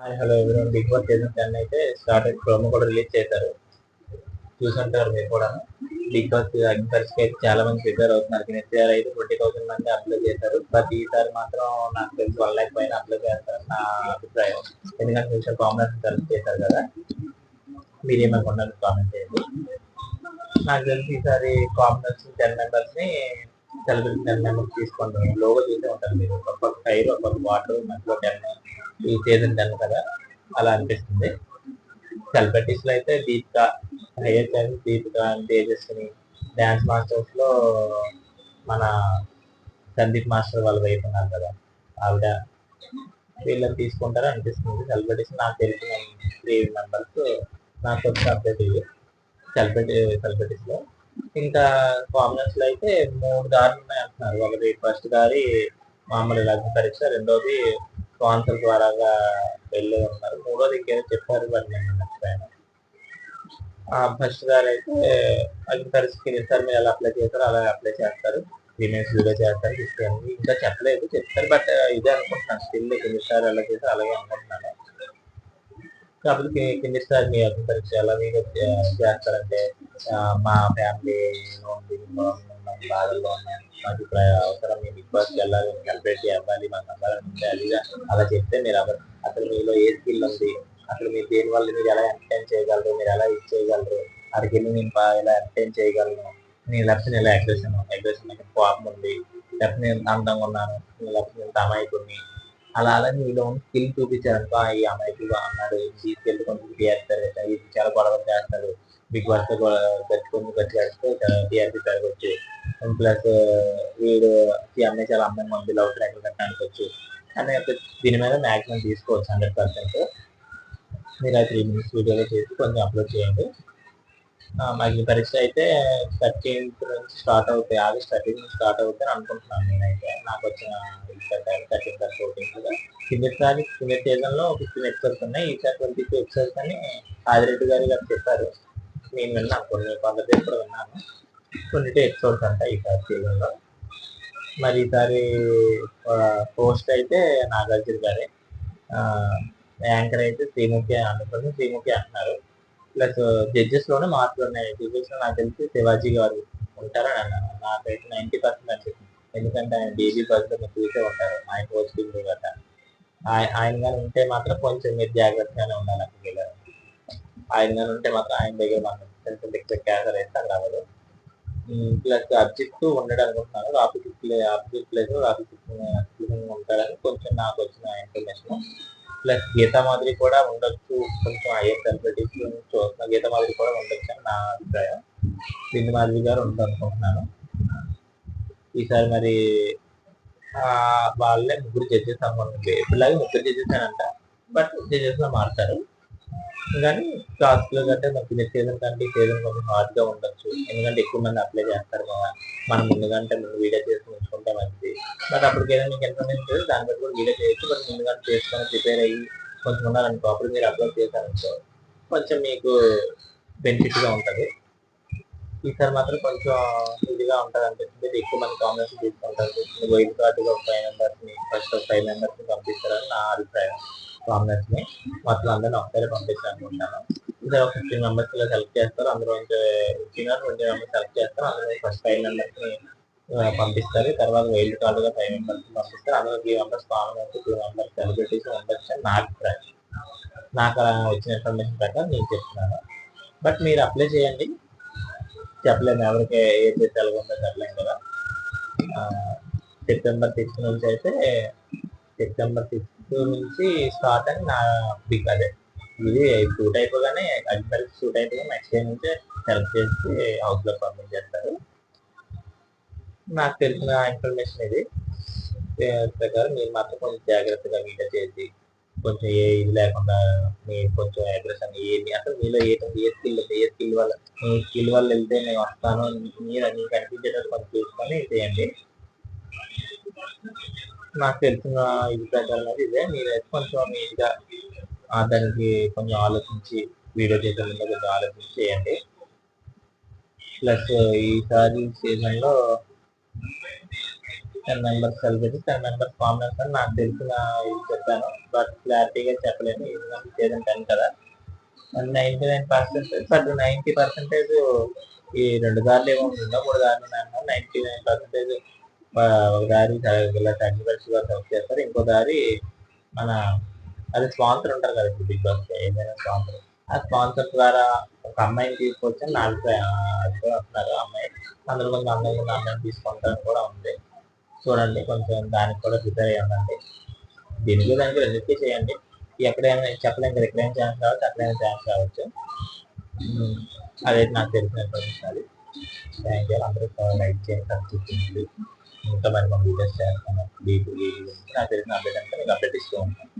Hi hello everyone. Bigg Boss season 10 అయితే start అయ్యి promo కూడా రిలీజ్ చేశారు. చూసుంటారు మీరు కూడా. బిగ్ బాస్ అగ్నిపరీక్షకి అయితే చాలా మంది ప్రిపేర్ అవుతున్నారు. నెక్స్ట్ ఇయర్ అయితే 20,000 మంది అప్లై చేశారు. బట్ ఈసారి మాత్రం నాకు తెలిసి 1 lakh పైన అప్లై చేస్తారని నా అభిప్రాయం. ఎందుకంటే ఫ్యూచర్ కాంబినేషన్ సెలెక్ట్ చేశారు కదా. మీరేమనుకున్నారు కామెంట్ చేయండి. నాకు తెలిసి ఈసారి కాంబినేషన్ 10 మెంబర్స్ ని సెలబ్రిటీ 10 మెంబర్స్ తీసుకోండి. లోగో చూసే ఉంటారు మీరు. ఒక్కొక్క ఫైర్ ఒక్కొక్క వాటర్ మధ్యలో 10 ఈ సీజన్ 10 కదా, అలా అనిపిస్తుంది. సెలబ్రిటీస్ లో అయితే Deepika, hair style Deepika, Tejaswini, dance masters లో మన సందీప్ మాస్టర్ వాళ్ళ వైపు ఉన్నారు కదా, ఆవిడ, వీళ్ళని తీసుకుంటారని అనిపిస్తుంది. సెలబ్రిటీస్ నాకు తెలిసిన 3 మెంబర్స్ నాకు వచ్చి అప్డేట్ ఇవి సెలబ్రిటీస్ లో. ఇంకా కామనర్స్ లో అయితే 3 దారులు ఉన్నాయి అంటున్నారు. ఒకటి ఫస్ట్ దారి మామూలు లగ్న పరీక్ష, రెండోది స్పాన్సర్ ద్వారాగా వెళ్ళి ఉన్నారు, మూడోది ఇంకేదో చెప్పారు బట్ నేను మర్చిపోయాను. ఫస్ట్ దారి అయితే అగ్ని పరీక్షకి సార్ మీరు ఎలా అప్లై చేస్తారో అలా అప్లై చేస్తారు, రిమైన్స్ వీడియో చేస్తారు, తీసుకెళ్ళి ఇంకా చెప్పలేదు, చెప్తారు. బట్ ఇదే అనుకుంటున్నాను, స్టిల్ కింది సార్ ఎలా చేస్తారు అలాగే అనుకుంటున్నాను. కాబట్టి కింది సార్ మీ అగ్ని పరీక్ష ఎలా మీరు చేస్తారంటే, మా ఫ్యామిలీలో బాధల్లో ఉన్నాను, మాకు ఇప్పుడు అవసరం, మీ బిగ్ బాస్కి వెళ్ళాలి, సెలబ్రేట్ అవ్వాలి, మాకు అవ్వాలని ఉంది, అది అలా చెప్తే మీరు అసలు మీలో ఏ స్కిల్ ఉంది, అసలు మీరు దేని వల్ల మీరు ఎలా ఎంటర్టైన్ చేయగలరు, మీరు ఎలా ఇది చేయగలరు, అక్కడికి వెళ్ళి నేను ఎలా ఎంటర్టైన్ చేయగలను, నేను లేకపోతే నేను అగ్రెషన్ కోపం ఉంది, లేకపోతే నేను అందంగా ఉన్నాను, లేకపోతే నేను అమాయకుడిని, అలా అలా మీలో స్కిల్ చూపించారనుకో, ఈ అమాయకుడు అన్నాడు తీసుకెళ్ళి కొంచెం చేస్తారు, ఇది చాలా గొడవ చేస్తారు, బిగ్ బాస్ తో గట్టి టీఆర్పీ పెరగచ్చు, ప్లస్ వీడు ఈ అమ్మాయి చాలా అందంగా ఉంది, లవ్ ట్రాక్ అనుకోవచ్చు అని దీని మీద మ్యాక్సిమం తీసుకోవచ్చు 100%. మీరు ఆ 3 minutes వీడియోలో చేసి కొంచెం అప్లోడ్ చేయండి. మాకు పరీక్ష అయితే 13th నుంచి స్టార్ట్ అవుతాయి, ఆగస్ట్ 13 నుంచి స్టార్ట్ అవుతాయి అనుకుంటున్నాను. నేనైతే నాకు వచ్చిన 13th 14th కిందసారి సీజన్ లో 15 ఎపిసోడ్స్ ఉన్నాయి, ఈసారి 22 ఎపిసోడ్స్ అని ఆదిరెడ్డి గారు చెప్పారు. నేను విన్నాను, కొంతసేపు కూడా విన్నాను. 22 ఎపిసోడ్స్ అంట ఈసారి సీజన్ లో. మరి ఈసారి పోస్ట్ అయితే నాగార్జున గారే, యాంకర్ అయితే శ్రీముఖి అంటున్నారు. ప్లస్ జడ్జెస్ లోనే మార్పులు ఉన్నాయి. జడ్జెస్ లో నాకు తెలిసి శివాజీ గారు ఉంటారని అన్నారు. నాకైతే 90% అనిపిస్తుంది. ఎందుకంటే ఆయన బేబీ బస్ లో చూసే ఉంటారు, ఆయన పోస్టింగ్ గట్రా. ఆయన కానీ ఉంటే మాత్రం కొంచెం మీరు జాగ్రత్తగానే ఉండాలి. అక్కడికి ఆయన కానీ ఉంటే మాత్రం ఆయన దగ్గర మనం క్యాన్సర్ అయితే అది రావదు. ప్లస్ అబ్జెక్ట్ ఉండడం అనుకుంటున్నాను, ఆపోజిట్ ప్లేస్ ఉంటారని కొంచెం నాకు వచ్చిన ఇన్ఫర్మేషన్. ప్లస్ గీతా మాదిరి కూడా ఉండొచ్చు, కొంచెం ఐఎస్ సెలబ్రిటీస్ చూస్తున్న గీతా మాదిరి కూడా ఉండొచ్చు అని నా అభిప్రాయం. బిందు మాదిరి గారు ఉందనుకుంటున్నాను ఈసారి. మరి వాళ్ళే ముగ్గురు జడ్జెస్ అనుకుంటుంది, ఇప్పుడులాగే ముగ్గురు జడ్జెస్ అని అంట, బట్ జడ్జెస్ లో మారుతారు. కానీ టాస్క్ లో కంటే మనకి సీజన్ కంటే సీజన్ కొంచెం హార్డ్ గా ఉండొచ్చు, ఎందుకంటే ఎక్కువ మంది అప్లై చేస్తారు కదా. మనం ముందు వీడియో చేసి ఉంచుకుంటే మంచిది. బట్ అప్పటికి ఏదైనా మీకు ఇన్ఫర్మేషన్ దాన్ని బట్టి కూడా వీడియో చేయొచ్చు. బట్ ముందుగానే చేసుకొని ప్రిపేర్ అయ్యి కొంచెం ఉన్నారనుకో, అప్పుడు మీరు అప్లోడ్ చేశారనుకో కొంచెం మీకు బెనిఫిట్ గా ఉంటుంది. ఈసారి మాత్రం కొంచెం ఇదిగా ఉంటుంది అనిపిస్తుంది, ఎక్కువ మంది కాంబినేషన్ తీసుకుంటారు. వైల్డ్ కార్డుగా 5 మెంబర్స్ ని ఫస్ట్ 5 మెంబర్స్ ని పంపిస్తారని నా అభిప్రాయం. కాంబినేషన్ ని మొత్తం అందరినీ ఒకసారి పంపించాలనుకుంటున్నాను. ఇంకా 15 మెంబర్స్ ఇలా సెలెక్ట్ చేస్తారు, అందులో 20 మెంబర్స్ సెలెక్ట్ చేస్తారు. అందులో ఫస్ట్ 5 మెంబర్స్ ని పంపిస్తారు. తర్వాత వైల్డ్ కార్డుగా 5 మెంబర్స్ ని పంపిస్తారు. అందులో 3 మెంబర్స్ కామన్, 2 మెంబర్స్ సెలబ్రిటీస్ ఉండొచ్చు అని నా అభిప్రాయం. నాకు వచ్చిన ఇన్ఫర్మేషన్ ప్రకారం నేను చెప్తున్నాను. బట్ మీరు అప్లై చేయండి, చెప్పలేము ఎవరికి ఏ చేసి ఎలాగుందో చెప్పలేము కదా. సెప్టెంబర్ 6 నుంచి అయితే స్టార్ట్ అని నా బిగ్ అదే. ఇది షూట్ అయిపోగానే అగ్నిపరీక్ష షూట్ అయిపోగానే నెక్స్ట్ డే నుంచే సెలెక్ట్ చేసి హౌస్ లో పంపించేస్తారు. నాకు తెలిసిన ఇన్ఫర్మేషన్ ఇది ప్రకారం మీరు మాత్రం కొంచెం జాగ్రత్తగా వీడియో చేసి కొంచెం ఏ ఇది లేకుండా మీరు కొంచెం అగ్రెషన్ ఏమి అసలు మీలో ఏ స్కిల్ ఉంది, ఏ స్కిల్ వల్ల వెళ్తే నేను వస్తాను, మీరు నీకు అనిపించేటట్టు కొంచెం చూసుకొని చేయండి. నాకు తెలిసిన ఇది ప్రకారం ఇదే. మీరైతే కొంచెం నీట్గా దానికి కొంచెం ఆలోచించి వీడియో చేసే ముందు కొంచెం ఆలోచించి చేయండి. ప్లస్ ఈసారి సీజన్లో 10 మెంబర్స్ సెలబ్రిటీ 10 మెంబర్స్ కామనర్స్ అని నాకు తెలిసిన ఇది చెప్పాను. బట్ క్లారిటీగా చెప్పలేను, ఎందుకంటే సీజన్ 10 కదా. 99% బట్ 90% ఈ 2 దారులు ఏమో రెండో 3 దారులు ఉన్నాయన్న. 99% ఒక దారి ఇలా అగ్రికల్చర్ గారు సెలెక్ట్ చేస్తారు. ఇంకో దారి మన అది స్పాన్సర్ ఉంటారు కదా, ఇప్పుడు బిగ్ బాస్ ఏదైనా స్పాన్సర్, ఆ స్పాన్సర్ ద్వారా ఒక అమ్మాయిని తీసుకొచ్చి నాకు వస్తున్నారు అమ్మాయి. అందులో కొంచెం అమ్మాయిని తీసుకుంటాను కూడా ఉంది. చూడండి, కొంచెం దానికి కూడా ప్రిపేర్ అయ్యి ఉండండి. దీనికి దానికి రెండింటికి చేయండి. ఎక్కడైనా చెప్పలేం కదా, ఎక్కడైనా ఛాన్స్ కావచ్చు, అక్కడైనా ఛాన్స్ కావచ్చు. అదైతే నాకు తెలిసిన ఇన్ఫర్మేషన్ అది. Thank you. అందరూ లైక్ చేయండి, సబ్స్క్రైబ్ చేయండి. ఇంకా మరి మనం వీడియోస్ చేస్తాను. నాకు తెలిసిన అప్డేట్ అంటే మీకు అప్డేట్ ఇస్తూ ఉంటాను.